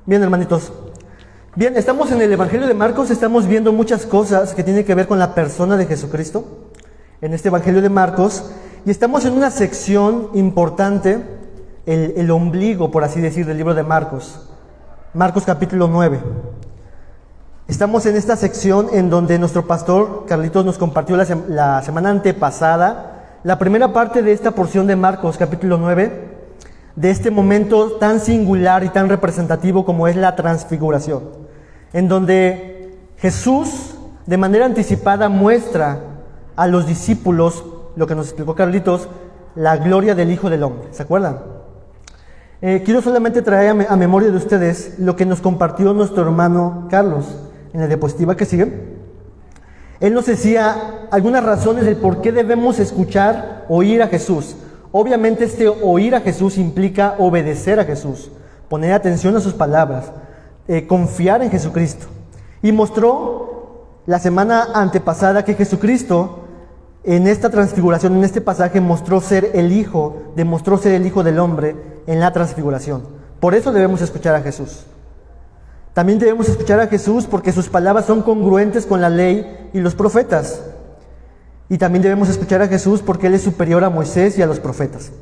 Bien, hermanitos. Bien, estamos en el Evangelio de Marcos, estamos viendo muchas cosas que tienen que ver con la persona de Jesucristo, en este Evangelio de Marcos, y estamos en una sección importante, el ombligo, por así decir, del libro de Marcos. Marcos capítulo 9. Estamos en esta sección en donde nuestro pastor Carlitos nos compartió la semana antepasada la primera parte de esta porción de Marcos capítulo 9, de este momento tan singular y tan representativo como es la transfiguración, en donde Jesús de manera anticipada muestra a los discípulos, lo que nos explicó Carlitos, la gloria del Hijo del Hombre. ¿Se acuerdan? Quiero solamente traer a memoria de ustedes lo que nos compartió nuestro hermano Carlos en la diapositiva que sigue. Él nos decía algunas razones del por qué debemos escuchar, oír a Jesús. Obviamente este oír a Jesús implica obedecer a Jesús, poner atención a sus palabras, confiar en Jesucristo. Y mostró la semana antepasada que Jesucristo en esta transfiguración, en este pasaje, demostró ser el Hijo del Hombre en la transfiguración. Por eso debemos escuchar a Jesús. También debemos escuchar a Jesús porque sus palabras son congruentes con la ley y los profetas. Y también debemos escuchar a Jesús porque Él es superior a Moisés y a los profetas.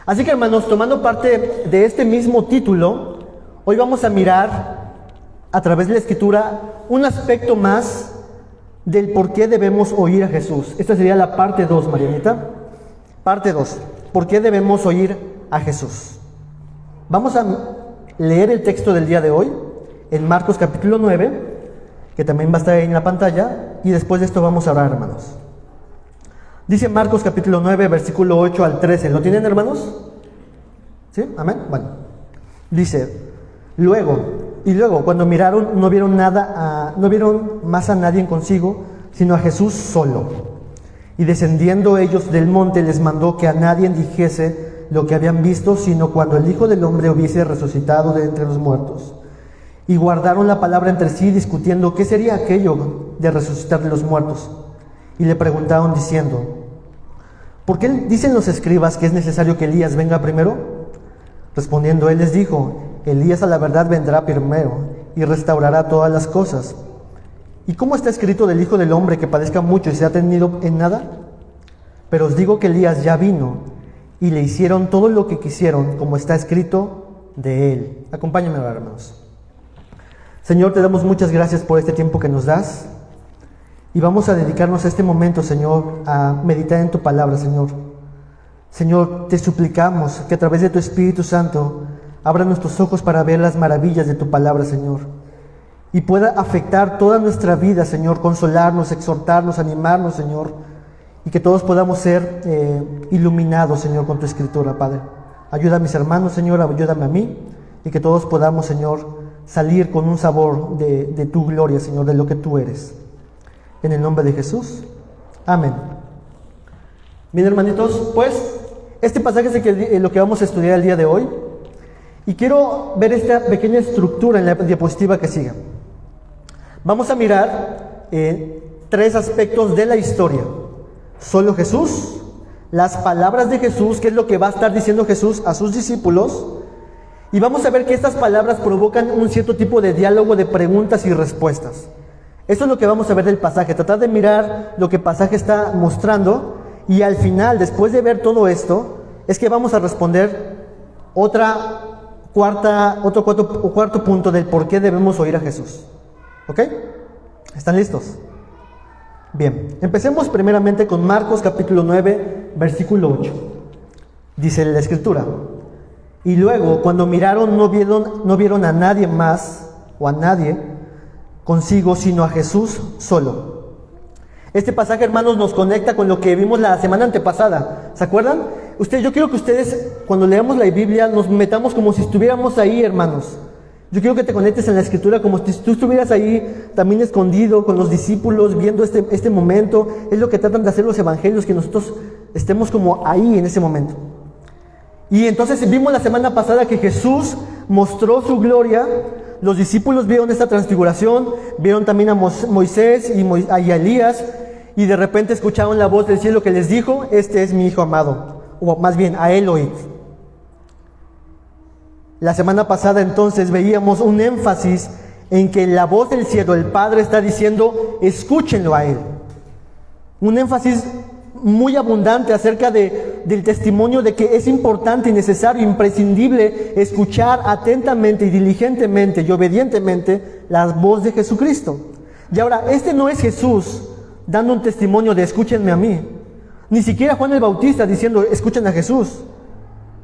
Así que, hermanos, tomando parte de este mismo título, hoy vamos a mirar a través de la Escritura un aspecto más del por qué debemos oír a Jesús. Esta sería la parte 2, Marianita. Parte 2. ¿Por qué debemos oír a Jesús? Vamos a leer el texto del día de hoy en Marcos capítulo 9, que también va a estar ahí en la pantalla, y después de esto vamos a orar, hermanos. Dice Marcos capítulo 9, versículo 8 al 13. ¿Lo tienen, hermanos? ¿Sí? ¿Amén? Bueno. Dice, luego, cuando miraron, no vieron más a nadie consigo, sino a Jesús solo. Y descendiendo ellos del monte, les mandó que a nadie dijese lo que habían visto, sino cuando el Hijo del Hombre hubiese resucitado de entre los muertos. Y guardaron la palabra entre sí, discutiendo qué sería aquello de resucitar de los muertos. Y le preguntaron diciendo, ¿por qué dicen los escribas que es necesario que Elías venga primero? Respondiendo él les dijo, Elías a la verdad vendrá primero y restaurará todas las cosas. ¿Y cómo está escrito del Hijo del Hombre que padezca mucho y sea tenido en nada? Pero os digo que Elías ya vino y le hicieron todo lo que quisieron, como está escrito de él. Acompáñenme, hermanos. Señor, te damos muchas gracias por este tiempo que nos das. Y vamos a dedicarnos a este momento, Señor, a meditar en tu palabra, Señor. Señor, te suplicamos que a través de tu Espíritu Santo abra nuestros ojos para ver las maravillas de tu palabra, Señor. Y pueda afectar toda nuestra vida, Señor, consolarnos, exhortarnos, animarnos, Señor. Y que todos podamos ser iluminados, Señor, con tu Escritura, Padre. Ayuda a mis hermanos, Señor, ayúdame a mí. Y que todos podamos, Señor, salir con un sabor de tu gloria, Señor, de lo que tú eres. En el nombre de Jesús. Amén. Bien, hermanitos, pues este pasaje es lo que vamos a estudiar el día de hoy. Y quiero ver esta pequeña estructura en la diapositiva que sigue. Vamos a mirar tres aspectos de la historia. Solo Jesús, las palabras de Jesús, que es lo que va a estar diciendo Jesús a sus discípulos. Y vamos a ver que estas palabras provocan un cierto tipo de diálogo de preguntas y respuestas. Eso es lo que vamos a ver del pasaje, tratar de mirar lo que el pasaje está mostrando y al final, después de ver todo esto, es que vamos a responder cuarto punto del por qué debemos oír a Jesús. ¿Ok? ¿Están listos? Bien, empecemos primeramente con Marcos capítulo 9, versículo 8. Dice la Escritura, y luego cuando miraron no vieron a nadie más o a nadie consigo, sino a Jesús solo. Este pasaje, hermanos, nos conecta con lo que vimos la semana antepasada. ¿Se acuerdan? Yo quiero que ustedes, cuando leamos la Biblia, nos metamos como si estuviéramos ahí, hermanos. Yo quiero que te conectes en la Escritura como si tú estuvieras ahí, también escondido, con los discípulos, viendo este momento. Es lo que tratan de hacer los evangelios, que nosotros estemos como ahí en ese momento. Y entonces vimos la semana pasada que Jesús mostró su gloria. Los discípulos vieron esta transfiguración, vieron también a Moisés y a Elías, y de repente escucharon la voz del cielo que les dijo, este es mi Hijo amado, o más bien, a él oíd. La semana pasada entonces veíamos un énfasis en que la voz del cielo, el Padre está diciendo, escúchenlo a Él. Un énfasis muy abundante acerca del testimonio de que es importante y necesario, imprescindible, escuchar atentamente y diligentemente y obedientemente la voz de Jesucristo. Y ahora, este no es Jesús dando un testimonio de escúchenme a mí. Ni siquiera Juan el Bautista diciendo escuchen a Jesús.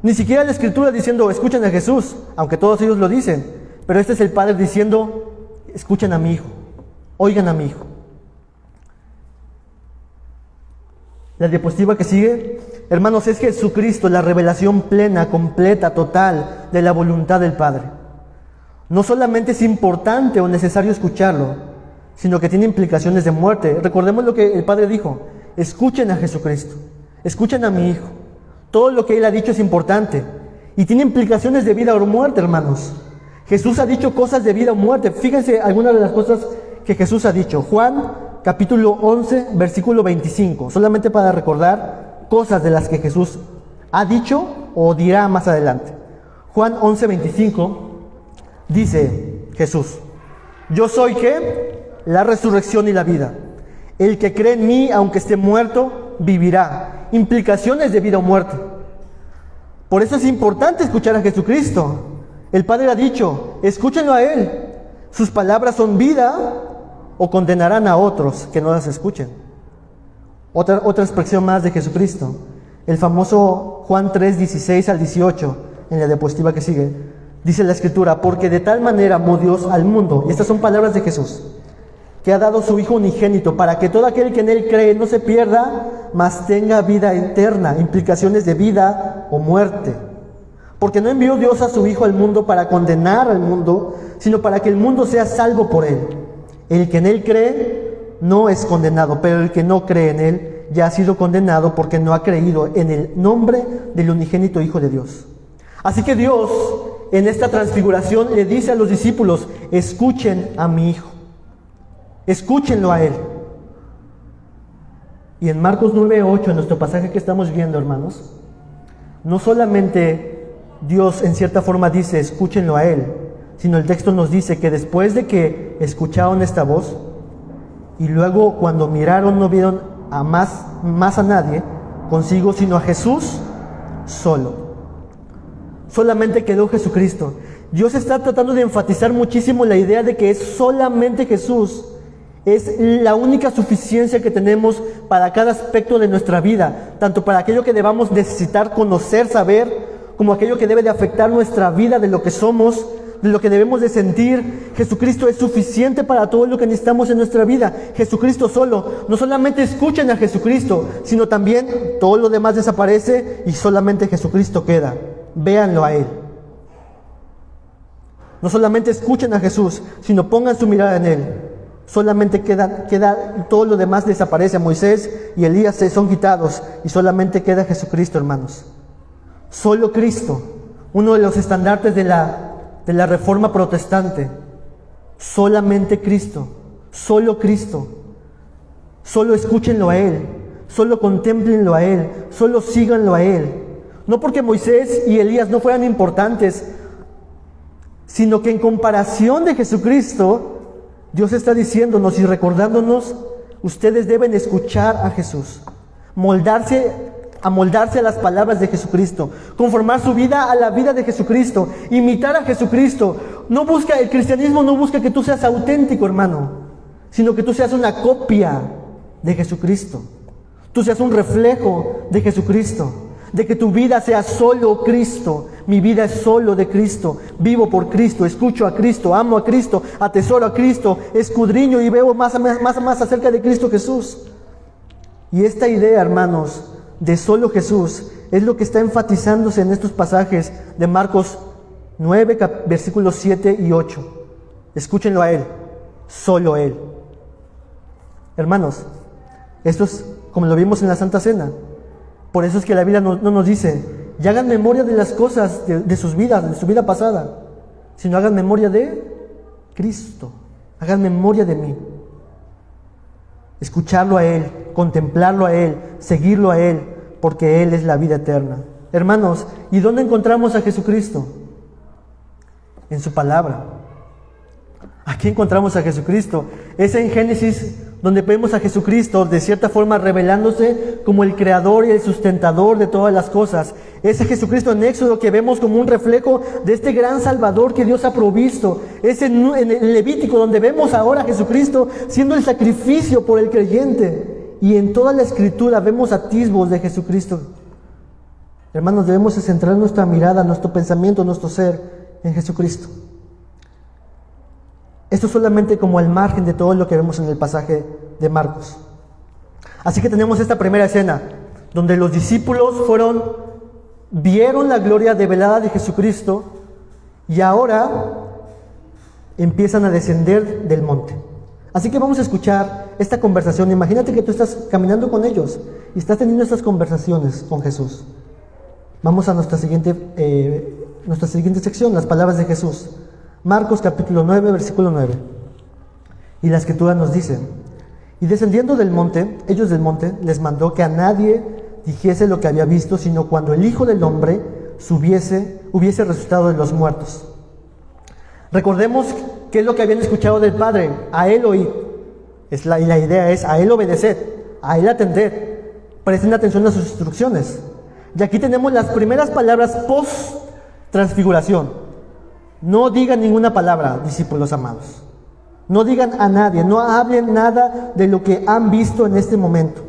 Ni siquiera la Escritura diciendo escuchen a Jesús, aunque todos ellos lo dicen. Pero este es el Padre diciendo escuchen a mi Hijo, oigan a mi Hijo. La diapositiva que sigue, hermanos, es Jesucristo, la revelación plena, completa, total de la voluntad del Padre. No solamente es importante o necesario escucharlo, sino que tiene implicaciones de muerte. Recordemos lo que el Padre dijo, escuchen a Jesucristo, escuchen a mi Hijo. Todo lo que Él ha dicho es importante y tiene implicaciones de vida o muerte, hermanos. Jesús ha dicho cosas de vida o muerte. Fíjense algunas de las cosas que Jesús ha dicho. Juan capítulo 11, versículo 25, solamente para recordar cosas de las que Jesús ha dicho o dirá más adelante. Juan 11, 25, dice Jesús, yo soy ¿qué? La resurrección y la vida. El que cree en mí, aunque esté muerto, vivirá. Implicaciones de vida o muerte. Por eso es importante escuchar a Jesucristo. El Padre ha dicho, escúchenlo a Él. Sus palabras son vida o condenarán a otros que no las escuchen. Otra expresión más de Jesucristo. El famoso Juan 3, 16 al 18, en la diapositiva que sigue, dice la Escritura, porque de tal manera amó Dios al mundo, y estas son palabras de Jesús, que ha dado su Hijo unigénito, para que todo aquel que en Él cree no se pierda, mas tenga vida eterna, implicaciones de vida o muerte. Porque no envió Dios a su Hijo al mundo para condenar al mundo, sino para que el mundo sea salvo por Él. El que en Él cree no es condenado, pero el que no cree en Él ya ha sido condenado porque no ha creído en el nombre del unigénito Hijo de Dios. Así que Dios, en esta transfiguración, le dice a los discípulos, escuchen a mi Hijo, escúchenlo a Él. Y en Marcos 9:8, en nuestro pasaje que estamos viendo, hermanos, no solamente Dios en cierta forma dice, escúchenlo a Él, sino el texto nos dice que después de que escucharon esta voz, y luego cuando miraron no vieron a más a nadie consigo, sino a Jesús solo. Solamente quedó Jesucristo. Dios está tratando de enfatizar muchísimo la idea de que es solamente Jesús. Es la única suficiencia que tenemos para cada aspecto de nuestra vida, tanto para aquello que debamos necesitar conocer, saber, como aquello que debe de afectar nuestra vida, de lo que somos, de lo que debemos de sentir. Jesucristo es suficiente para todo lo que necesitamos en nuestra vida. Jesucristo solo. No solamente escuchen a Jesucristo, sino también todo lo demás desaparece y solamente Jesucristo queda. Véanlo a Él. No solamente escuchen a Jesús, sino pongan su mirada en Él. Solamente queda todo lo demás desaparece. Moisés y Elías son quitados y solamente queda Jesucristo, hermanos. Solo Cristo, uno de los estandartes de la reforma protestante. Solamente Cristo, solo Cristo. Solo escúchenlo a Él, solo contémplenlo a Él, solo síganlo a Él. No porque Moisés y Elías no fueran importantes, sino que en comparación de Jesucristo, Dios está diciéndonos y recordándonos, ustedes deben escuchar a Jesús, moldarse a las palabras de Jesucristo, conformar su vida a la vida de Jesucristo, imitar a Jesucristo. El cristianismo no busca que tú seas auténtico, hermano, sino que tú seas una copia de Jesucristo. Tú seas un reflejo de Jesucristo, de que tu vida sea solo Cristo. Mi vida es solo de Cristo, vivo por Cristo, escucho a Cristo, amo a Cristo, atesoro a Cristo, escudriño y veo más acerca de Cristo Jesús. Y esta idea, hermanos, de solo Jesús, es lo que está enfatizándose en estos pasajes de Marcos 9, versículos 7 y 8. Escúchenlo a Él, solo Él. Hermanos, esto es como lo vimos en la Santa Cena. Por eso es que la Biblia no nos dice, y hagan memoria de las cosas de sus vidas, de su vida pasada, sino hagan memoria de Cristo, hagan memoria de mí. Escucharlo a Él, contemplarlo a Él, seguirlo a Él, porque Él es la vida eterna. Hermanos, ¿y dónde encontramos a Jesucristo? en su palabra. Aquí encontramos a Jesucristo. Es en Génesis donde vemos a Jesucristo de cierta forma revelándose como el creador y el sustentador de todas las cosas. Es a Jesucristo en Éxodo que vemos como un reflejo de este gran Salvador que Dios ha provisto. Es en el Levítico donde vemos ahora a Jesucristo siendo el sacrificio por el creyente. Y en toda la Escritura vemos atisbos de Jesucristo. Hermanos, debemos centrar nuestra mirada, nuestro pensamiento, nuestro ser en Jesucristo. Esto solamente como al margen de todo lo que vemos en el pasaje de Marcos. Así que tenemos esta primera escena, donde los discípulos vieron la gloria develada de Jesucristo y ahora empiezan a descender del monte. Así que vamos a escuchar esta conversación. Imagínate que tú estás caminando con ellos y estás teniendo estas conversaciones con Jesús. Vamos a nuestra siguiente sección, las palabras de Jesús. Marcos capítulo 9, versículo 9. Y la Escritura nos dice: y descendiendo del monte, ellos del monte, les mandó que a nadie dijese lo que había visto, sino cuando el Hijo del Hombre hubiese resucitado de los muertos. Recordemos qué es lo que habían escuchado del Padre: a Él oíd. Y la idea es: a Él obedeced, a Él atended, presten atención a sus instrucciones. Y aquí tenemos las primeras palabras post-transfiguración. No digan ninguna palabra, discípulos amados. No digan a nadie, no hablen nada de lo que han visto en este momento.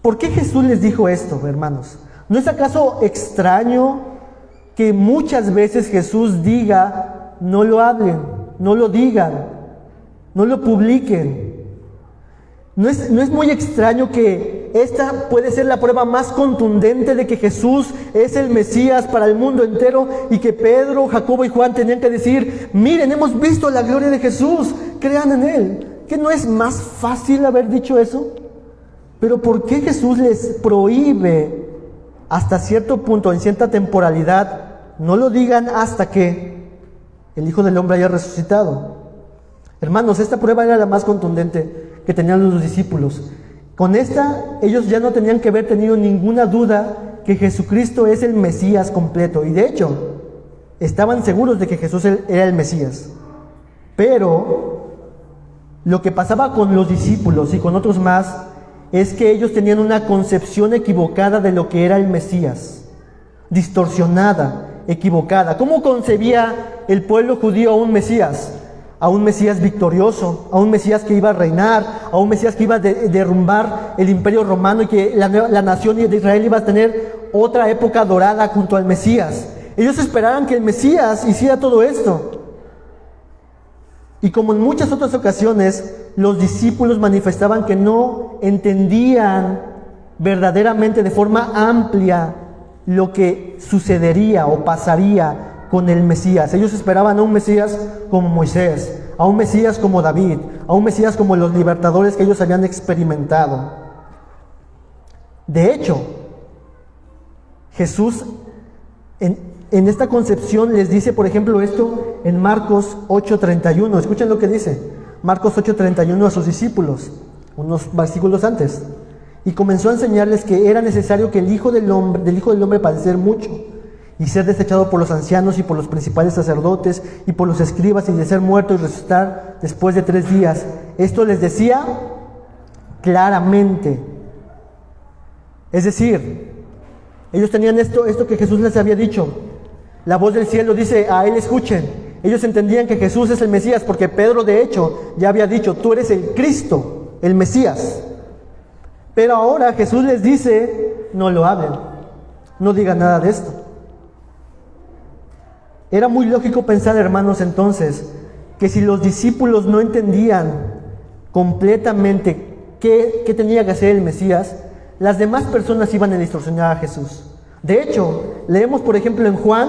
¿Por qué Jesús les dijo esto, hermanos? ¿No es acaso extraño que muchas veces Jesús diga: no lo hablen, no lo digan, no lo publiquen? ¿No es muy extraño que esta puede ser la prueba más contundente de que Jesús es el Mesías para el mundo entero y que Pedro, Jacobo y Juan tenían que decir: miren, hemos visto la gloria de Jesús, crean en Él? ¿Que no es más fácil haber dicho eso? Pero ¿por qué Jesús les prohíbe hasta cierto punto, en cierta temporalidad, no lo digan hasta que el Hijo del Hombre haya resucitado? Hermanos, esta prueba era la más contundente que tenían los discípulos. Con esta, ellos ya no tenían que haber tenido ninguna duda que Jesucristo es el Mesías completo. Y de hecho, estaban seguros de que Jesús era el Mesías. Pero lo que pasaba con los discípulos y con otros más es que ellos tenían una concepción equivocada de lo que era el Mesías. Distorsionada, equivocada. ¿Cómo concebía el pueblo judío a un Mesías? A un Mesías victorioso, a un Mesías que iba a reinar, a un Mesías que iba a derrumbar el imperio romano y que la nación de Israel iba a tener otra época dorada junto al Mesías. Ellos esperaban que el Mesías hiciera todo esto. Y como en muchas otras ocasiones, los discípulos manifestaban que no entendían verdaderamente de forma amplia lo que sucedería o pasaría con el Mesías. Ellos esperaban a un Mesías como Moisés, a un Mesías como David, a un Mesías como los libertadores que ellos habían experimentado. De hecho, Jesús en esta concepción les dice, por ejemplo, esto en Marcos 8:31. Escuchen lo que dice Marcos 8:31 a sus discípulos, unos versículos antes. Y comenzó a enseñarles que era necesario que del Hijo del Hombre padecer mucho y ser desechado por los ancianos y por los principales sacerdotes y por los escribas, y de ser muerto y resucitar después de 3 días. Esto les decía claramente. Es decir, ellos tenían esto que Jesús les había dicho. La voz del cielo dice: a Él escuchen. Ellos entendían que Jesús es el Mesías, porque Pedro de hecho ya había dicho: tú eres el Cristo, el Mesías. Pero ahora Jesús les dice: no lo hablen, no digan nada de esto. Era muy lógico pensar, hermanos, entonces, que si los discípulos no entendían completamente qué tenía que hacer el Mesías, las demás personas iban a distorsionar a Jesús. De hecho, leemos por ejemplo en Juan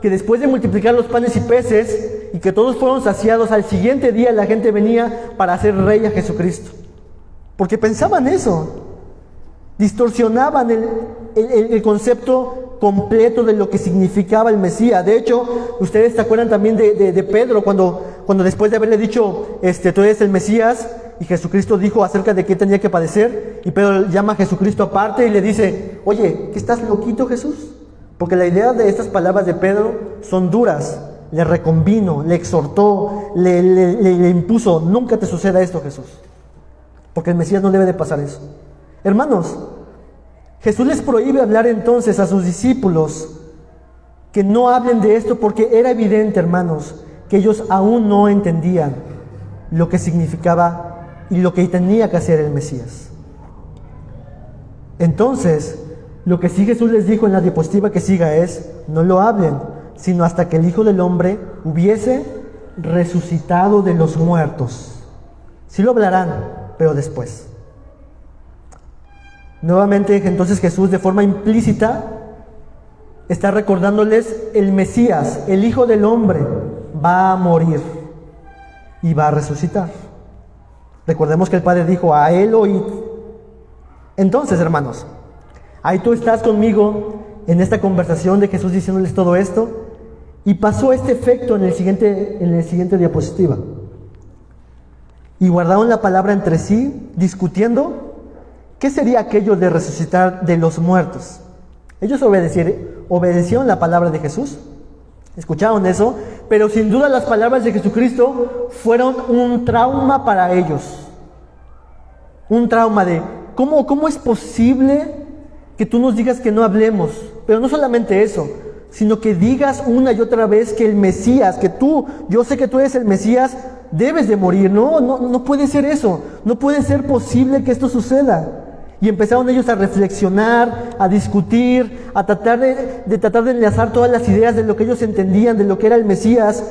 que después de multiplicar los panes y peces y que todos fueron saciados, al siguiente día la gente venía para hacer rey a Jesucristo. Porque pensaban eso. Distorsionaban el concepto completo de lo que significaba el Mesías. De hecho, ustedes se acuerdan también de Pedro, cuando después de haberle dicho, tú eres el Mesías, y Jesucristo dijo acerca de qué tenía que padecer, y Pedro llama a Jesucristo aparte y le dice: oye, ¿qué estás loquito, Jesús? Porque la idea de estas palabras de Pedro son duras. le reconvino, le exhortó, le impuso: nunca te suceda esto, Jesús, porque el Mesías no debe de pasar eso. Hermanos, Jesús les prohíbe hablar entonces a sus discípulos que no hablen de esto, porque era evidente, hermanos, que ellos aún no entendían lo que significaba y lo que tenía que hacer el Mesías. Entonces, lo que sí Jesús les dijo en la diapositiva que siga es: no lo hablen, sino hasta que el Hijo del Hombre hubiese resucitado de los muertos. Sí lo hablarán, pero después. Nuevamente, entonces Jesús, de forma implícita, está recordándoles: el Mesías, el Hijo del Hombre, va a morir y va a resucitar. Recordemos que el Padre dijo: a Él oíd. Entonces, hermanos, ahí tú estás conmigo en esta conversación de Jesús diciéndoles todo esto, y pasó este efecto en el siguiente diapositiva. Y guardaron la palabra entre sí, discutiendo qué sería aquello de resucitar de los muertos. Ellos obedecieron la palabra de Jesús, escucharon eso, pero sin duda las palabras de Jesucristo fueron un trauma para ellos. Un trauma de: ¿cómo es posible que tú nos digas que no hablemos? Pero no solamente eso, sino que digas una y otra vez que el Mesías, yo sé que tú eres el Mesías, debes de morir. No puede ser eso, no puede ser posible que esto suceda. Y empezaron ellos a reflexionar, a discutir, a tratar de enlazar todas las ideas de lo que ellos entendían, de lo que era el Mesías,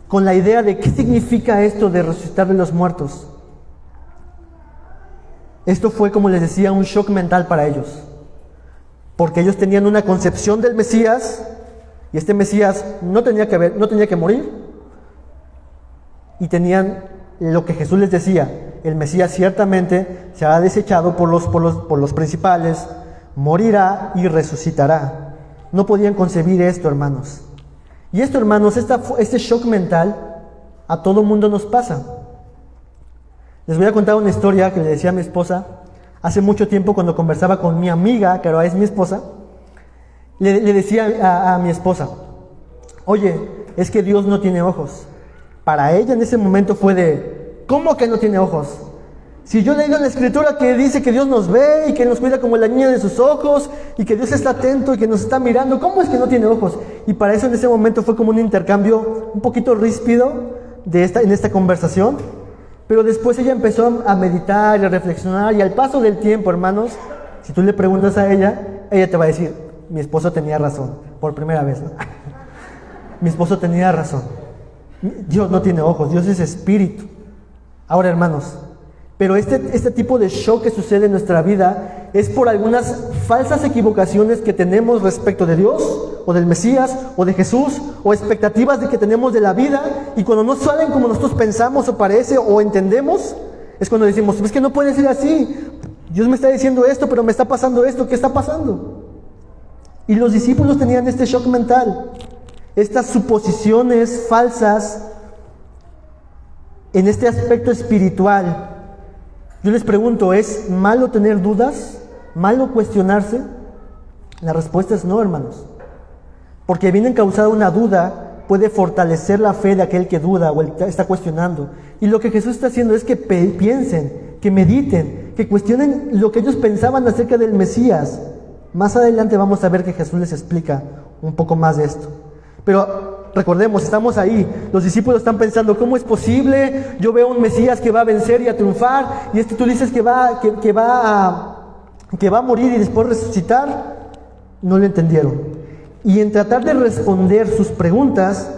con la idea de qué significa esto de resucitar de los muertos. Esto fue, como les decía, un shock mental para ellos, porque ellos tenían una concepción del Mesías, y este Mesías no tenía que morir, y tenían lo que Jesús les decía: el Mesías ciertamente será desechado por los principales, morirá y resucitará. No podían concebir esto, hermanos. Y esto, hermanos, este shock mental a todo mundo nos pasa. Les voy a contar una historia que le decía a mi esposa hace mucho tiempo, cuando conversaba con mi amiga, que ahora es mi esposa. Le decía a mi esposa: oye, es que Dios no tiene ojos. Para ella en ese momento fue de: ¿cómo que no tiene ojos? Si yo leo en la Escritura que dice que Dios nos ve y que nos cuida como la niña de sus ojos y que Dios está atento y que nos está mirando, ¿cómo es que no tiene ojos? Y para eso en ese momento fue como un intercambio un poquito ríspido en esta conversación. Pero después ella empezó a meditar y a reflexionar, y al paso del tiempo, hermanos, si tú le preguntas a ella te va a decir: mi esposo tenía razón, por primera vez, ¿no? Mi esposo tenía razón. Dios no tiene ojos, Dios es espíritu. Ahora, hermanos, pero este tipo de shock que sucede en nuestra vida es por algunas falsas equivocaciones que tenemos respecto de Dios, o del Mesías, o de Jesús, o expectativas que tenemos de la vida, y cuando no salen como nosotros pensamos o parece o entendemos, es cuando decimos: es que no puede ser así, Dios me está diciendo esto, pero me está pasando esto, ¿qué está pasando? Y los discípulos tenían este shock mental, estas suposiciones falsas en este aspecto espiritual. Yo les pregunto: ¿es malo tener dudas? ¿Malo cuestionarse? La respuesta es no, hermanos. Porque bien causada una duda puede fortalecer la fe de aquel que duda o está cuestionando. Y lo que Jesús está haciendo es que piensen, que mediten, que cuestionen lo que ellos pensaban acerca del Mesías. Más adelante vamos a ver que Jesús les explica un poco más de esto. Pero recordemos, estamos ahí, los discípulos están pensando: ¿cómo es posible? Yo veo un Mesías que va a vencer y a triunfar, y tú dices que va a morir y después resucitar. No lo entendieron. Y en tratar de responder sus preguntas,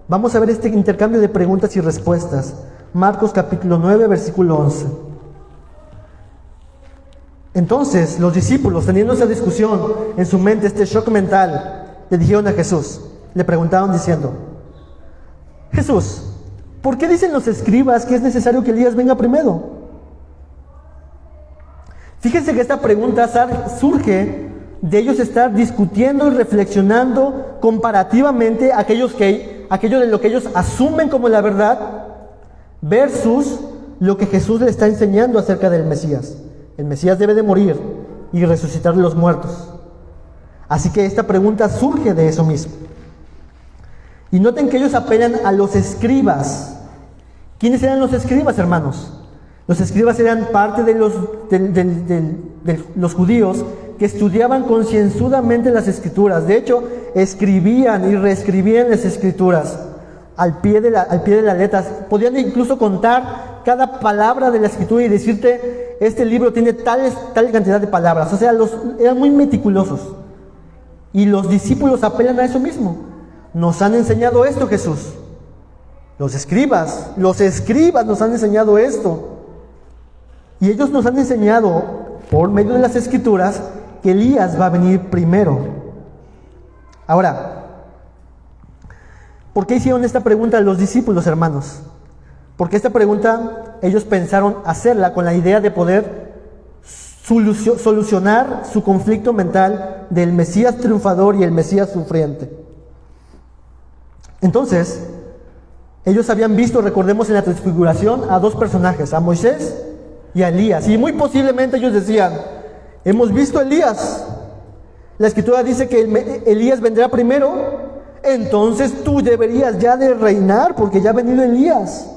vamos a ver este intercambio de preguntas y respuestas. Marcos capítulo 9, versículo 11. Entonces los discípulos, teniendo esa discusión en su mente, este shock mental, le dijeron a Jesús, le preguntaron diciendo: Jesús, ¿por qué dicen los escribas que es necesario que Elías venga primero? Fíjense que esta pregunta surge de ellos estar discutiendo y reflexionando comparativamente aquello de lo que ellos asumen como la verdad versus lo que Jesús le está enseñando acerca del Mesías. El Mesías debe de morir y resucitar de los muertos. Así que esta pregunta surge de eso mismo. Y noten que ellos apelan a los escribas. ¿Quiénes eran los escribas, hermanos? Los escribas eran parte de los judíos que estudiaban concienzudamente las escrituras. De hecho, escribían y reescribían las escrituras al pie de la letra. Podían incluso contar cada palabra de la escritura y decirte, este libro tiene tal cantidad de palabras. O sea, eran muy meticulosos. Y los discípulos apelan a eso mismo. Nos han enseñado esto, Jesús. Los escribas nos han enseñado esto. Y ellos nos han enseñado, por medio de las escrituras, que Elías va a venir primero. Ahora, ¿por qué hicieron esta pregunta a los discípulos, hermanos? Porque esta pregunta ellos pensaron hacerla con la idea de poder solucionar su conflicto mental del Mesías triunfador y el Mesías sufriente. Entonces, ellos habían visto, recordemos en la transfiguración, a dos personajes, a Moisés y a Elías. Y muy posiblemente ellos decían, hemos visto a Elías. La escritura dice que Elías vendrá primero, entonces tú deberías ya de reinar porque ya ha venido Elías.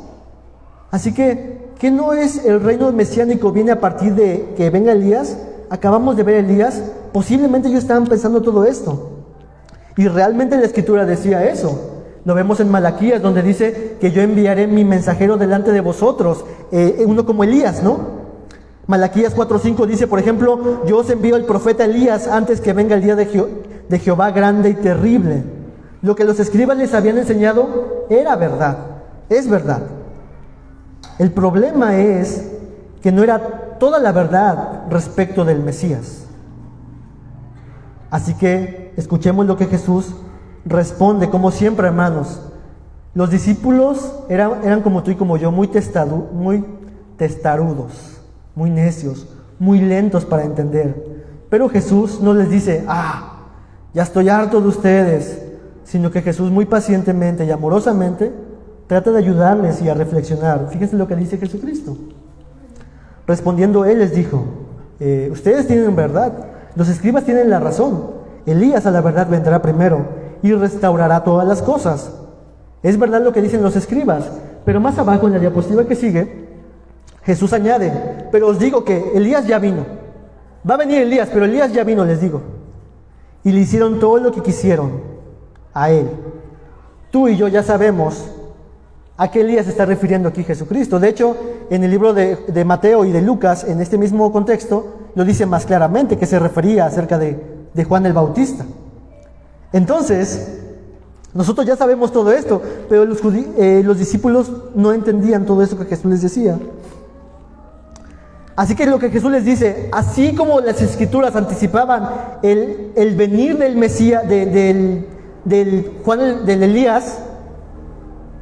Así que, ¿qué no es el reino mesiánico viene a partir de que venga Elías? Acabamos de ver a Elías, posiblemente ellos estaban pensando todo esto. Y realmente la escritura decía eso. Lo vemos en Malaquías, donde dice que yo enviaré mi mensajero delante de vosotros, uno como Elías, ¿no? Malaquías 4:5 dice, por ejemplo, yo os envío el profeta Elías antes que venga el día de Jehová grande y terrible. Lo que los escribas les habían enseñado era verdad, es verdad. El problema es que no era toda la verdad respecto del Mesías. Así que escuchemos lo que Jesús responde, como siempre, hermanos. Los discípulos eran como tú y como yo, muy testarudos, muy necios, muy lentos para entender. Pero Jesús no les dice, ya estoy harto de ustedes, sino que Jesús muy pacientemente y amorosamente trata de ayudarles y a reflexionar. Fíjense lo que dice Jesucristo. Respondiendo él les dijo, ustedes tienen verdad, los escribas tienen la razón. Elías a la verdad vendrá primero y restaurará todas las cosas. Es verdad lo que dicen los escribas, pero más abajo en la diapositiva que sigue, Jesús añade, pero os digo que Elías ya vino. Va a venir Elías, pero Elías ya vino, les digo. Y le hicieron todo lo que quisieron a él. Tú y yo ya sabemos a qué Elías se está refiriendo aquí Jesucristo. De hecho, en el libro de Mateo y de Lucas, en este mismo contexto, lo dice más claramente que se refería acerca de Juan el Bautista. Entonces, nosotros ya sabemos todo esto, pero los discípulos no entendían todo eso que Jesús les decía. Así que lo que Jesús les dice, así como las escrituras anticipaban el venir del Mesías, del Elías,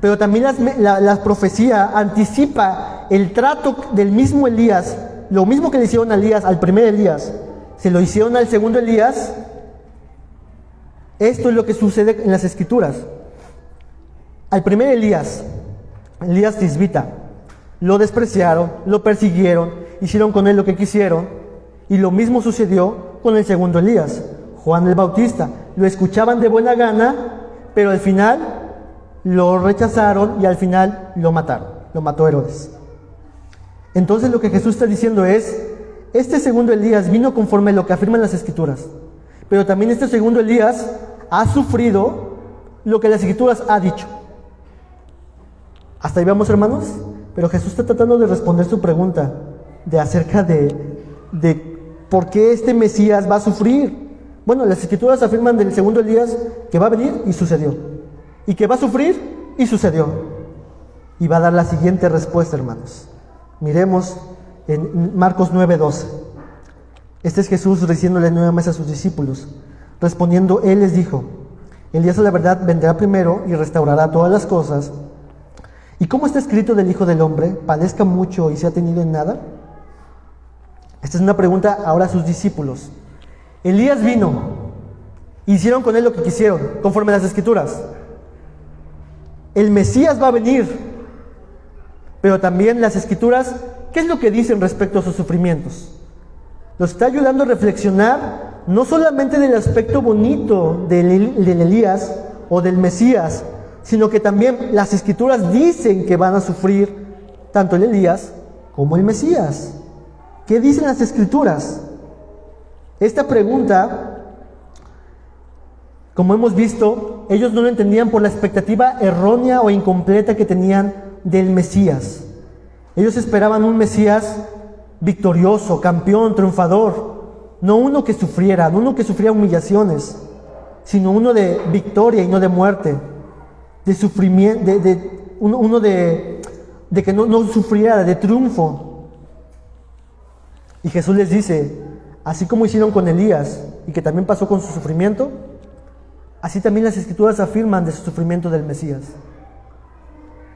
pero también la profecía anticipa el trato del mismo Elías, lo mismo que le hicieron a Elías, al primer Elías, se lo hicieron al segundo Elías. Esto es lo que sucede en las escrituras. Al primer Elías tisbita, lo despreciaron, lo persiguieron, hicieron con él lo que quisieron, y lo mismo sucedió con el segundo Elías, Juan el Bautista. Lo escuchaban de buena gana, pero al final lo rechazaron y al final lo mataron, lo mató Herodes. Entonces lo que Jesús está diciendo es, este segundo Elías vino conforme a lo que afirman las escrituras, pero también este segundo Elías ha sufrido lo que las escrituras ha dicho. ¿Hasta ahí vamos, hermanos? Pero Jesús está tratando de responder su pregunta acerca de por qué este Mesías va a sufrir. Bueno, las escrituras afirman del segundo Elías que va a venir y sucedió, y que va a sufrir y sucedió, y va a dar la siguiente respuesta, hermanos. Miremos en Marcos 9:12. Este es Jesús diciéndole nuevamente a sus discípulos. Respondiendo, él les dijo, Elías a la verdad vendrá primero y restaurará todas las cosas. ¿Y cómo está escrito del Hijo del Hombre? ¿Padezca mucho y sea tenido en nada? Esta es una pregunta ahora a sus discípulos. Elías vino, hicieron con él lo que quisieron, conforme a las escrituras. El Mesías va a venir, pero también las escrituras, ¿qué es lo que dicen respecto a sus sufrimientos? Los está ayudando a reflexionar no solamente del aspecto bonito del Elías o del Mesías, sino que también las Escrituras dicen que van a sufrir tanto el Elías como el Mesías. ¿Qué dicen las Escrituras? Esta pregunta, como hemos visto, ellos no lo entendían por la expectativa errónea o incompleta que tenían del Mesías. Ellos esperaban un Mesías victorioso, campeón, triunfador, no uno que sufriera, no uno que sufriera humillaciones, sino uno de victoria y no de muerte, de sufrimiento, uno de que no sufriera, de triunfo. Y Jesús les dice, así como hicieron con Elías y que también pasó con su sufrimiento, así también las Escrituras afirman de su sufrimiento del Mesías.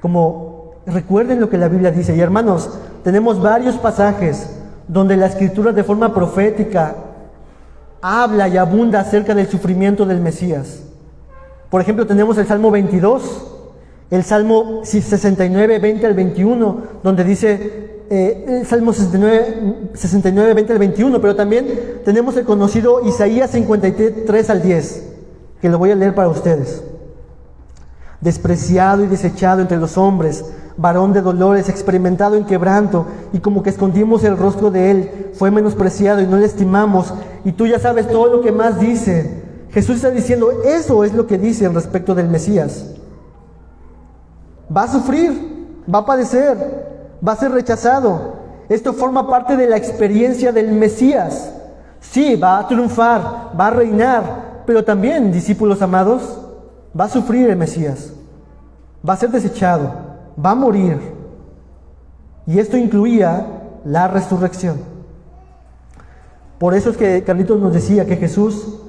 Como recuerden lo que la Biblia dice. Y hermanos, tenemos varios pasajes donde la Escritura de forma profética habla y abunda acerca del sufrimiento del Mesías. Por ejemplo, tenemos el Salmo 22, el Salmo 69, 20 al 21, donde dice, el Salmo 69, 20 al 21, pero también tenemos el conocido Isaías 53 al 10, que lo voy a leer para ustedes. Despreciado y desechado entre los hombres, varón de dolores, experimentado en quebranto, y como que escondimos el rostro de él, fue menospreciado y no le estimamos. Y tú ya sabes todo lo que más dice. Jesús está diciendo, eso es lo que dice respecto del Mesías. Va a sufrir, va a padecer, va a ser rechazado. Esto forma parte de la experiencia del Mesías. Sí, va a triunfar, va a reinar, pero también, discípulos amados, va a sufrir el Mesías. Va a ser desechado, va a morir. Y esto incluía la resurrección. Por eso es que Carlitos nos decía que Jesús,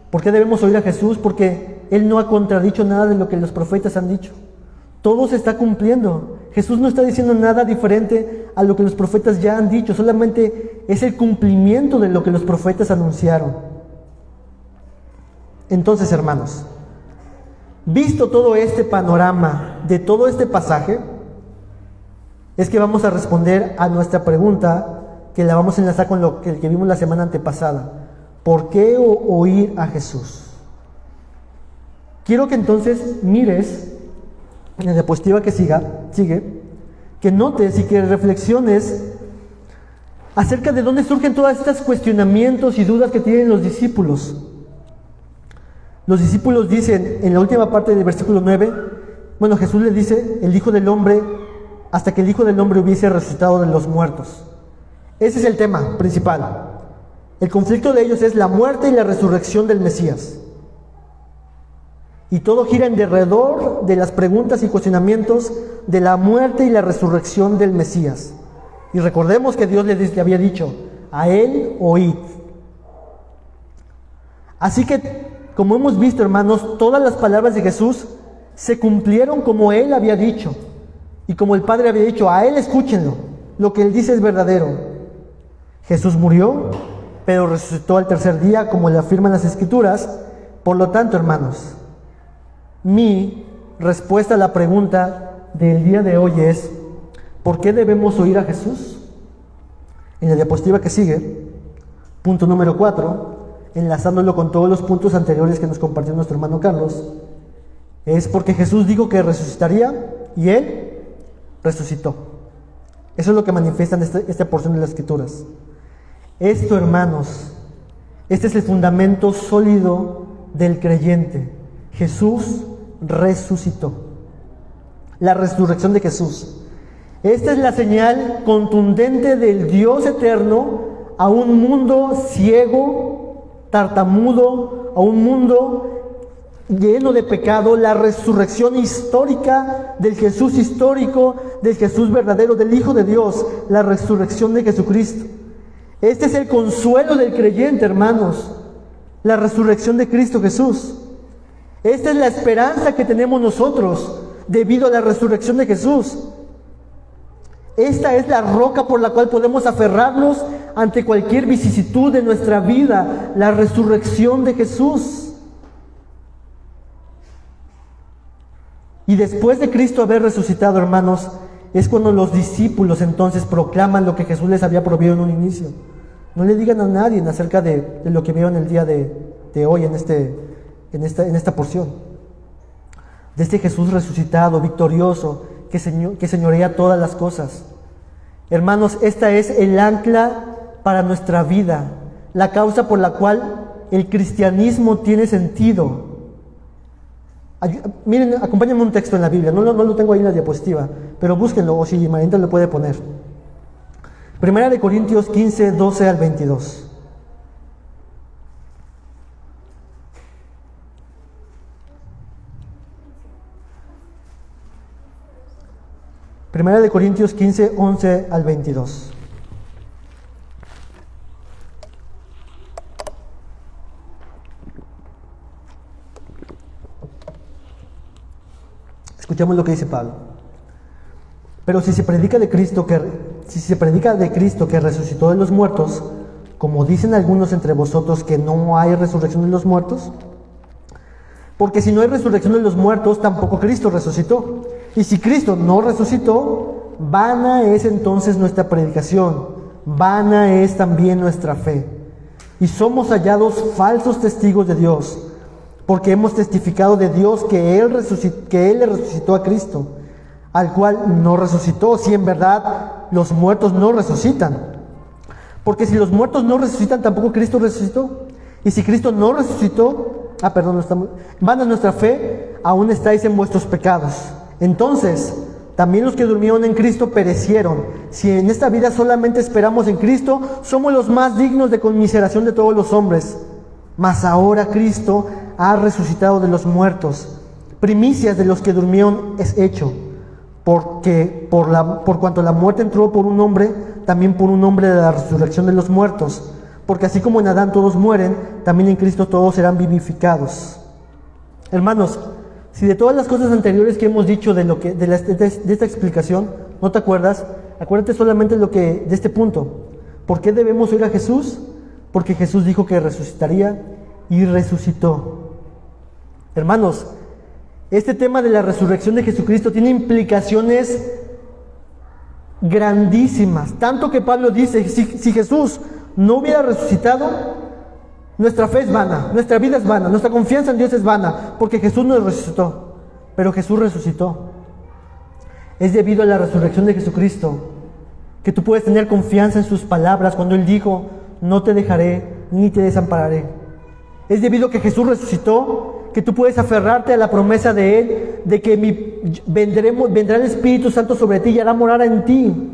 ¿por qué debemos oír a Jesús? Porque Él no ha contradicho nada de lo que los profetas han dicho. Todo se está cumpliendo. Jesús no está diciendo nada diferente a lo que los profetas ya han dicho, solamente es el cumplimiento de lo que los profetas anunciaron. Entonces, hermanos, visto todo este panorama de todo este pasaje, es que vamos a responder a nuestra pregunta, que la vamos a enlazar con lo que vimos la semana antepasada. ¿Por qué oír a Jesús? Quiero que entonces mires en la diapositiva que sigue, que notes y que reflexiones acerca de dónde surgen todos estos cuestionamientos y dudas que tienen los discípulos. Los discípulos dicen en la última parte del versículo 9, bueno, Jesús les dice, el Hijo del Hombre, hasta que el Hijo del Hombre hubiese resucitado de los muertos. Ese es el tema principal. El conflicto de ellos es la muerte y la resurrección del Mesías. Y todo gira en derredor de las preguntas y cuestionamientos de la muerte y la resurrección del Mesías. Y recordemos que Dios le había dicho, a Él oíd. Así que, como hemos visto, hermanos, todas las palabras de Jesús se cumplieron como Él había dicho. Y como el Padre había dicho, a Él escúchenlo. Lo que Él dice es verdadero. Jesús murió, pero resucitó al tercer día, como le afirman las Escrituras. Por lo tanto, hermanos, mi respuesta a la pregunta del día de hoy es, ¿por qué debemos oír a Jesús? En la diapositiva que sigue, punto número 4, enlazándolo con todos los puntos anteriores que nos compartió nuestro hermano Carlos, es porque Jesús dijo que resucitaría y Él resucitó. Eso es lo que manifiestan esta porción de las Escrituras. Esto, hermanos, este es el fundamento sólido del creyente. Jesús resucitó. La resurrección de Jesús. Esta es la señal contundente del Dios eterno a un mundo ciego, tartamudo, a un mundo lleno de pecado. La resurrección histórica del Jesús histórico, del Jesús verdadero, del Hijo de Dios, la resurrección de Jesucristo. Este es el consuelo del creyente, hermanos, la resurrección de Cristo Jesús. Esta es la esperanza que tenemos nosotros debido a la resurrección de Jesús. Esta es la roca por la cual podemos aferrarnos ante cualquier vicisitud de nuestra vida, la resurrección de Jesús. Y después de Cristo haber resucitado, hermanos, es cuando los discípulos entonces proclaman lo que Jesús les había prohibido en un inicio. No le digan a nadie acerca de lo que vieron el día de hoy en esta porción. de este Jesús resucitado, victorioso, que señorea todas las cosas. Hermanos, esta es el ancla para nuestra vida, la causa por la cual el cristianismo tiene sentido. Miren, acompáñenme un texto en la Biblia, no lo tengo ahí en la diapositiva, pero búsquenlo, o si Marinta lo puede poner. Primera de Corintios 15, 12 al 22. Primera de Corintios 15, 11 al 22. Escuchemos lo que dice Pablo. Pero si se predica de Cristo que resucitó de los muertos, como dicen algunos entre vosotros que no hay resurrección de los muertos, porque si no hay resurrección de los muertos, tampoco Cristo resucitó. Y si Cristo no resucitó, vana es entonces nuestra predicación, vana es también nuestra fe. Y somos hallados falsos testigos de Dios, porque hemos testificado de Dios que Él le resucitó a Cristo, al cual no resucitó, si en verdad los muertos no resucitan. Porque si los muertos no resucitan, tampoco Cristo resucitó. Y si Cristo no resucitó, vana es nuestra fe, aún estáis en vuestros pecados. Entonces, también los que durmieron en Cristo perecieron. Si en esta vida solamente esperamos en Cristo, somos los más dignos de conmiseración de todos los hombres. Mas ahora Cristo ha resucitado de los muertos, primicias de los que durmieron es hecho, porque por cuanto la muerte entró por un hombre, también por un hombre de la resurrección de los muertos, porque así como en Adán todos mueren, también en Cristo todos serán vivificados. Hermanos, si de todas las cosas anteriores que hemos dicho de esta explicación no te acuerdas, acuérdate solamente de este punto. ¿Por qué debemos oír a Jesús? Porque Jesús dijo que resucitaría y resucitó. Hermanos, este tema de la resurrección de Jesucristo tiene implicaciones grandísimas, tanto que Pablo dice, si Jesús no hubiera resucitado, nuestra fe es vana, nuestra vida es vana, nuestra confianza en Dios es vana, porque Jesús no resucitó, pero Jesús resucitó. Es debido a la resurrección de Jesucristo que tú puedes tener confianza en sus palabras cuando Él dijo, no te dejaré ni te desampararé. Es debido a que Jesús resucitó que tú puedes aferrarte a la promesa de Él, de que vendrá el Espíritu Santo sobre ti y hará morada en ti.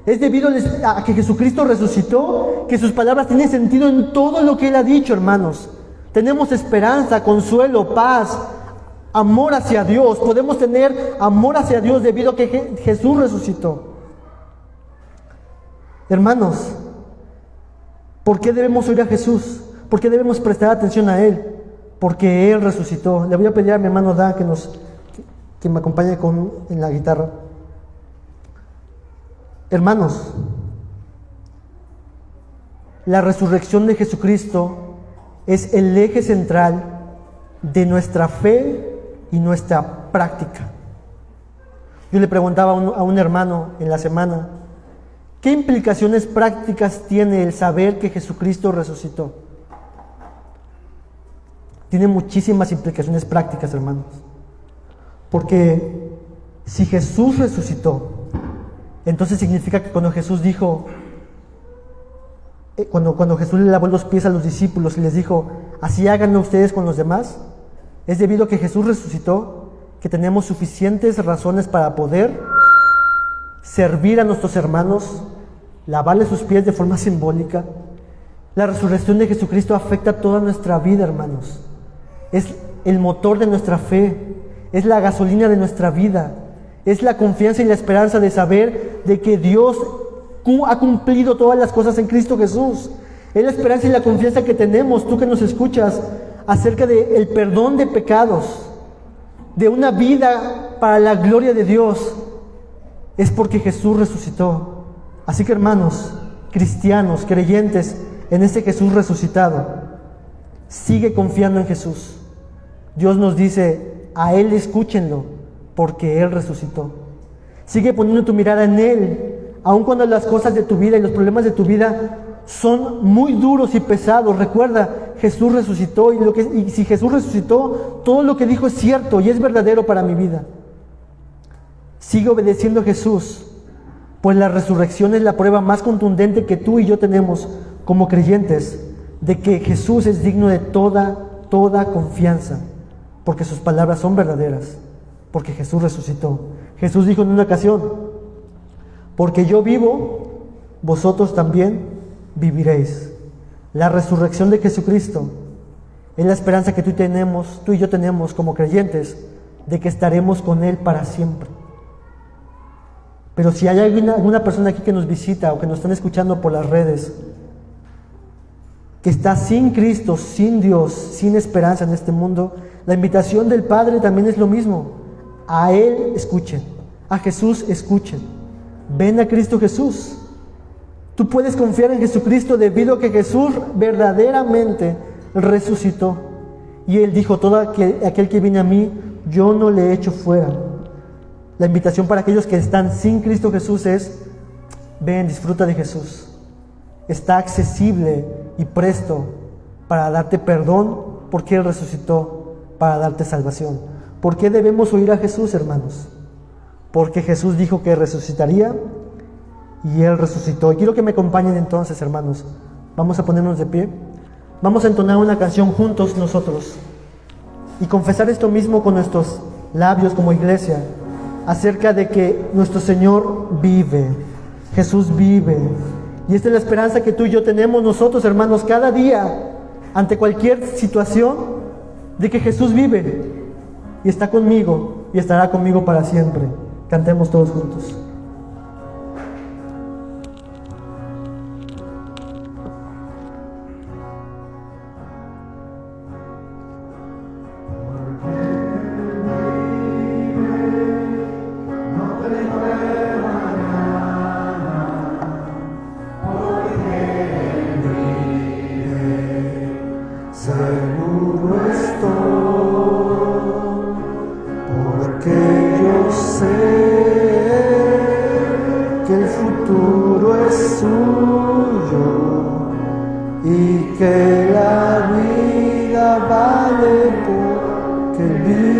Es debido a que Jesucristo resucitó, que sus palabras tienen sentido en todo lo que Él ha dicho, hermanos. Tenemos esperanza, consuelo, paz, amor hacia Dios. Podemos tener amor hacia Dios debido a que Jesús resucitó. Hermanos, ¿por qué debemos oír a Jesús? ¿Por qué debemos prestar atención a Él? Porque Él resucitó. Le voy a pedir a mi hermano Dan que me acompañe en la guitarra. Hermanos, la resurrección de Jesucristo es el eje central de nuestra fe y nuestra práctica. Yo le preguntaba a un hermano en la semana, ¿qué implicaciones prácticas tiene el saber que Jesucristo resucitó? Tiene muchísimas implicaciones prácticas, hermanos. Porque si Jesús resucitó, entonces significa que cuando Jesús dijo, cuando Jesús le lavó los pies a los discípulos y les dijo, así háganlo ustedes con los demás, es debido a que Jesús resucitó, que tenemos suficientes razones para poder servir a nuestros hermanos, lavarles sus pies de forma simbólica. La resurrección de Jesucristo afecta toda nuestra vida, hermanos. Es el motor de nuestra fe, es la gasolina de nuestra vida, es la confianza y la esperanza de saber de que Dios ha cumplido todas las cosas en Cristo Jesús. Es la esperanza y la confianza que tenemos, tú que nos escuchas, acerca del perdón de pecados, de una vida para la gloria de Dios. Es porque Jesús resucitó. Así que, hermanos, cristianos, creyentes en este Jesús resucitado, sigue confiando en Jesús. Dios nos dice, a Él escúchenlo, porque Él resucitó. Sigue poniendo tu mirada en Él, aun cuando las cosas de tu vida y los problemas de tu vida son muy duros y pesados. Recuerda, Jesús resucitó y si Jesús resucitó, todo lo que dijo es cierto y es verdadero para mi vida. Sigue obedeciendo a Jesús, pues la resurrección es la prueba más contundente que tú y yo tenemos como creyentes de que Jesús es digno de toda confianza, porque sus palabras son verdaderas, porque Jesús resucitó. Jesús dijo en una ocasión: porque yo vivo, vosotros también viviréis. La resurrección de Jesucristo es la esperanza que tú y yo tenemos como creyentes, de que estaremos con Él para siempre. Pero si hay alguna persona aquí que nos visita o que nos están escuchando por las redes, que está sin Cristo, sin Dios, sin esperanza en este mundo, la invitación del Padre también es lo mismo. A Él escuchen, a Jesús escuchen. Ven a Cristo Jesús. Tú puedes confiar en Jesucristo debido a que Jesús verdaderamente resucitó. Y Él dijo: todo aquel que viene a mí, yo no le echo fuera. La invitación para aquellos que están sin Cristo Jesús es: ven, disfruta de Jesús. Está accesible y presto para darte perdón, porque Él resucitó para darte salvación. ¿Por qué debemos oír a Jesús, hermanos? Porque Jesús dijo que resucitaría y Él resucitó. Y quiero que me acompañen entonces, hermanos. Vamos a ponernos de pie. Vamos a entonar una canción juntos nosotros y confesar esto mismo con nuestros labios como iglesia, acerca de que nuestro Señor vive, Jesús vive. Y esta es la esperanza que tú y yo tenemos nosotros, hermanos, cada día, ante cualquier situación, de que Jesús vive y está conmigo y estará conmigo para siempre. Cantemos todos juntos. Seguro estoy, porque yo sé que el futuro es suyo y que la vida vale porque vivo.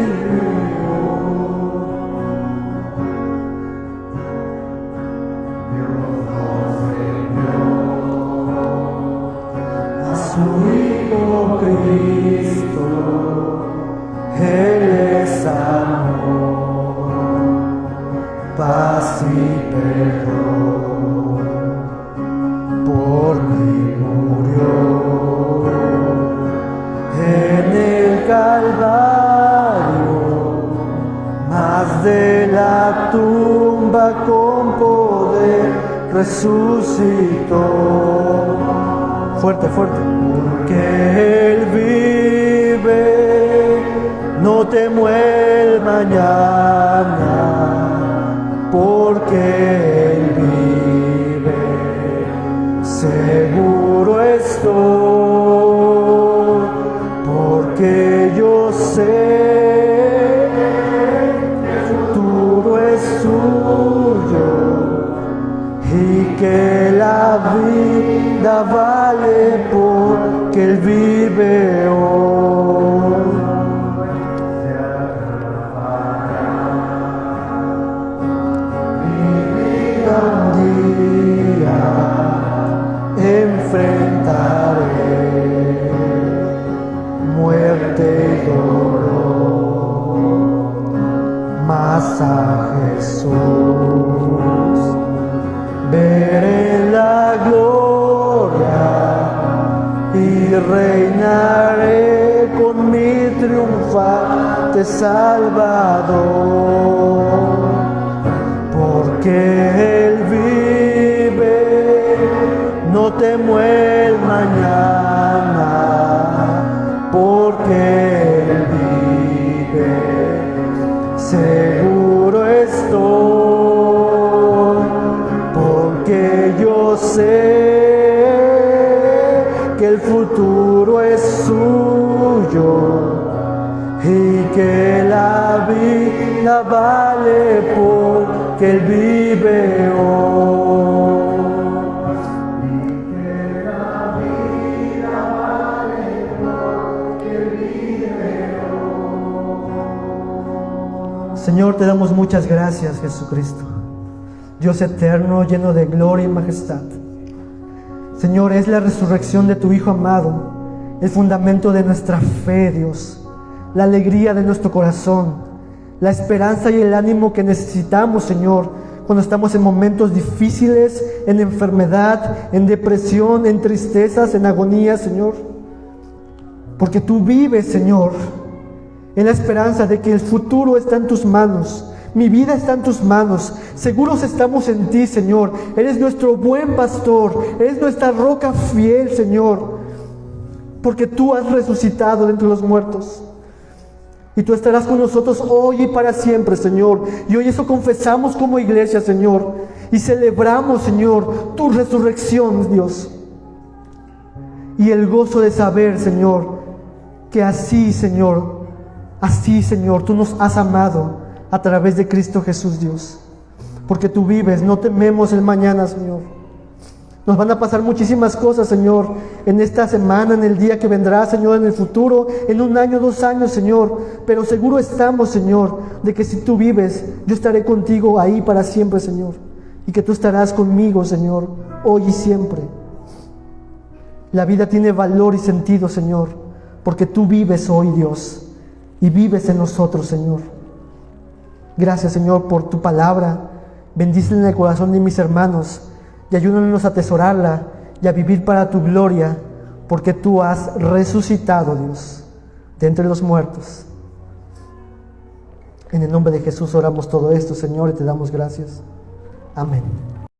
A su Hijo Cristo, Él es amor, paz y perdón, por mí murió en el Calvario, mas de la tumba con poder resucitó. Fuerte, fuerte. Porque Él vive, no temo el mañana, porque Él vive, seguro estoy, porque yo sé que el futuro es suyo y que la vida vale porque Él vive hoy. Mi vida un día enfrentaré muerte y dolor, mas a Jesús veré la gloria y reinaré con mi triunfante Salvador, porque Él vive, no temo el mañana, porque Él vive, seguro estoy, porque yo sé que el futuro es suyo y que la vida vale porque Él vive hoy. Y que Señor, te damos muchas gracias, Jesucristo, Dios eterno, lleno de gloria y majestad. Señor, es la resurrección de tu Hijo amado, el fundamento de nuestra fe, Dios, la alegría de nuestro corazón, la esperanza y el ánimo que necesitamos, Señor, cuando estamos en momentos difíciles, en enfermedad, en depresión, en tristezas, en agonía, Señor. Porque tú vives, Señor, en la esperanza de que el futuro está en tus manos. Mi vida está en tus manos. Seguros estamos en ti, Señor. Eres nuestro buen pastor. Eres nuestra roca fiel, Señor. Porque tú has resucitado de entre los muertos. Y tú estarás con nosotros hoy y para siempre, Señor. Y hoy eso confesamos como iglesia, Señor. Y celebramos, Señor, tu resurrección, Dios. Y el gozo de saber, Señor, que así, Señor, tú nos has amado a través de Cristo Jesús, Dios. Porque tú vives, no tememos el mañana, Señor. Nos van a pasar muchísimas cosas, Señor, en esta semana, en el día que vendrá, Señor, en el futuro, en 1 año, 2 años, Señor. Pero seguro estamos, Señor, de que si tú vives, yo estaré contigo ahí para siempre, Señor. Y que tú estarás conmigo, Señor, hoy y siempre. La vida tiene valor y sentido, Señor, porque tú vives hoy, Dios, y vives en nosotros, Señor. Gracias, Señor, por tu palabra. Bendícela en el corazón de mis hermanos y ayúdanos a atesorarla y a vivir para tu gloria, porque tú has resucitado, Dios, de entre los muertos. En el nombre de Jesús oramos todo esto, Señor, y te damos gracias. Amén.